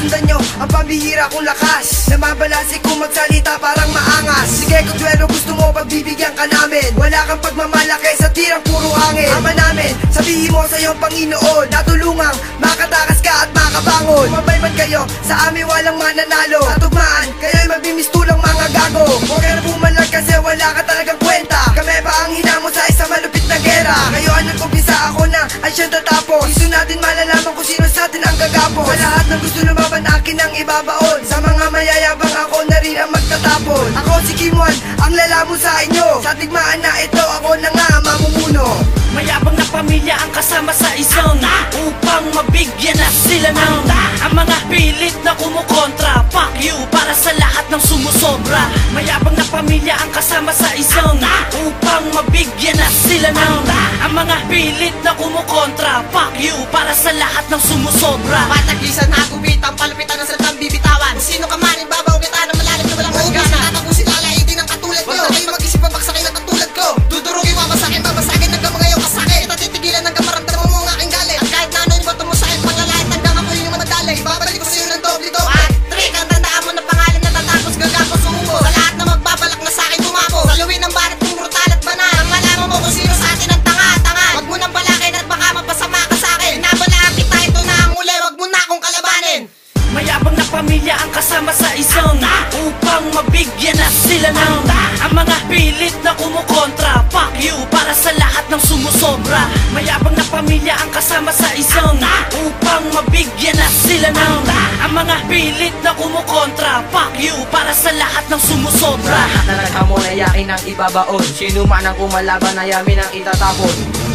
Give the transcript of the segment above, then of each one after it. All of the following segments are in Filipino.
sundan nyo ang pambihira kong lakas. Namabalasi kung magsalita parang maangas. Sige kung duelo gusto mo pagbibigyan ka namin. Wala kang pagmamalaki sa tirang puro hangin. Ama namin, sabihin mo sa iyong Panginoon, natulungang makatakas ka at makabangon. Mabay man kayo, sa amin walang mananalo. Sa tugmaan, kayo'y magbimistulang mga gago. Huwag ka na bumalag kasi wala ka talagang kwenta. Kami ba ang hinamon sa isang malupit na gera? Kayo ang nagkumpisa, ako na ay siyang tatapos. Gusto natin malalaman kung sino sa atin ang gagapos. Sa lahat ng gusto lumaban akin ang ibabaon. Sa mga mayayabang ako na rin ang magtatapon. Ako si Kimwan, ang lalamon sa inyo. Sa tigmaan na ito, ako na nga mamumuno. Mayabang na pamilya ang kasama sa isang upang mabigyan na sila ng ang mga pilit na kumukontra. Fuck you para sa lahat ng sumusobra. Mayabang na pamilya ang kasama sa isang upang mabigyan na sila ng ang mga pilit na kumukontra. Fuck you para sa lahat ng sumusobra. Patagisan na gumitang palupitan ng salitang bibitawan. Sino ka man, ibabaw kita na malalim na walang hangganan. Tatapusin lalaidin ang katulad nyo. Huwag na kayo mag-isip pabagsakin ang katulad ko. Dudurugin, mamasakit, babasagin hanggang mga iyong kasakit. Kita titigilan hanggang maramdaman mo ang aking galit. At kahit na ano yung bato mo sa akin panglalait, hanggang ako yung madalay. Babalik ko sa'yo ng doble-doble. Patrick, ang tandaan mo na pangalan na tatapos gagapos umubo. Sa lahat na magbabalak na sa'kin tumapos. Saluin ang barat kong brutal at banal. Ang malaman mo kung sino sa atin ang tanga-tanga. Huwag mo nang balakin at baka mapasama ka sa'kin. Nabalaan kita, ito na ang uli. Huwag mo na akong kalabanin. Mayabang na pamilya ang kasama sa isang upang mabigyan na sila ng ang mga pilit na kumukontra. Fuck you para sa lahat ng sumusobra. Mayabang na pamilya ang kasama sa isang upang mabigyan na sila ng ang mga pilit na kumukontra. Fuck you para sa lahat ng sumusobra. Lahat na naghamon ay yakin ang ibabaon. Sino man ang kumalaban na yamin ang itatapon.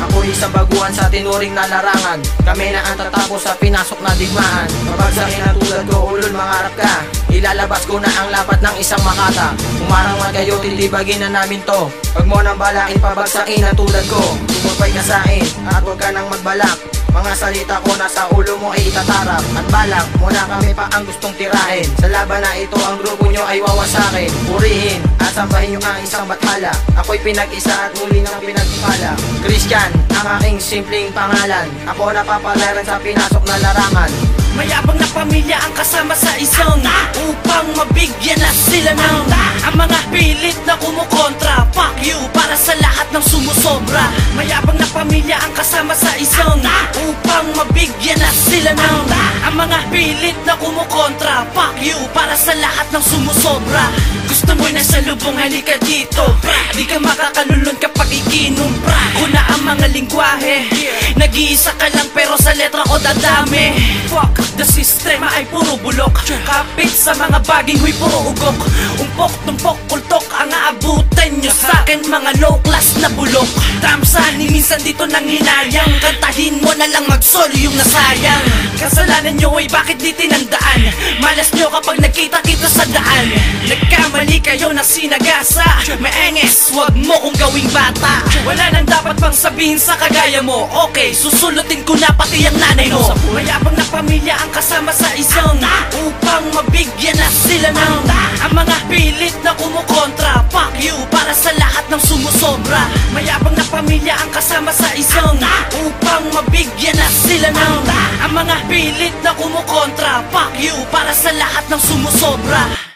Ako isang baguhan sa tinuring na larangan. Kami na ang tatapos sa pinasok na digmaan. Mabagsakin ang tulad ko, ulol mangarap ka. Ilalabas ko na ang lapat ng isang makata. Umarang man kayo, tilibagin na namin to. Pag mo nang balakin, pabagsakin ang tulad ko. Tumupay ka sa'kin at huwag ka nang magbalak. Mga salita ko nasa ulo mo ay itatarap. At balak mo na kami pa ang gustong tirahin. Sa laban na ito ang grupo nyo ay wawasakin. Purihin at sambahin nyo ang isang bathala. Ako'y pinag-isa at muli ng pinagpala. Christian ang aking simpleng pangalan. Ako napapalaran sa pinasok na larangan. Mayabang na pamilya ang kasama sa isang upang mabigyan na sila ng ang mga pilit na kumukontra. Fuck you para sa lahat ng sumusobra. Mayabang na pamilya ang kasama sa isang upang mabigyan na sila ng ang mga pilit na kumukontra. Fuck you para sa lahat ng sumusobra. Gusto mo na sa lubong, halika dito. Di ka makakalulon kapag iginom. Kuna ang mga lingwahe. Nag-iisa ka lang pero sa letra ko dadami. Fuck the sistema ay puro bulok. Kapit sa mga baging huy puro ugok. Umpok, tumpok, kultok ang aabutan nyo sa'kin mga low class na bulok. Tamsan, minsan dito nang hinayang. Kantahin mo na lang mag-solo yung nasayang. Kasalanan nyo ay bakit di tinandaan. Malas nyo kapag nagkita-kita sa daan. Nagkamali kayo na sinagasa. Maenges, wag mo kong gawing bata. Wala nang dapat pang sabihin sa kagaya mo. Okay, susulutin ko na pati ang nanay mo. Mayabang na pamilya ang kasama sa isang upang mabigyan na sila ng ang mga pilit na kumukontra. Fuck you para sa lahat ng sumusobra. Mayabang na pamilya ang kasama sa isang upang mabigyan na sila ng ang mga pilit na kumukontra. Fuck you para sa lahat ng sumusobra.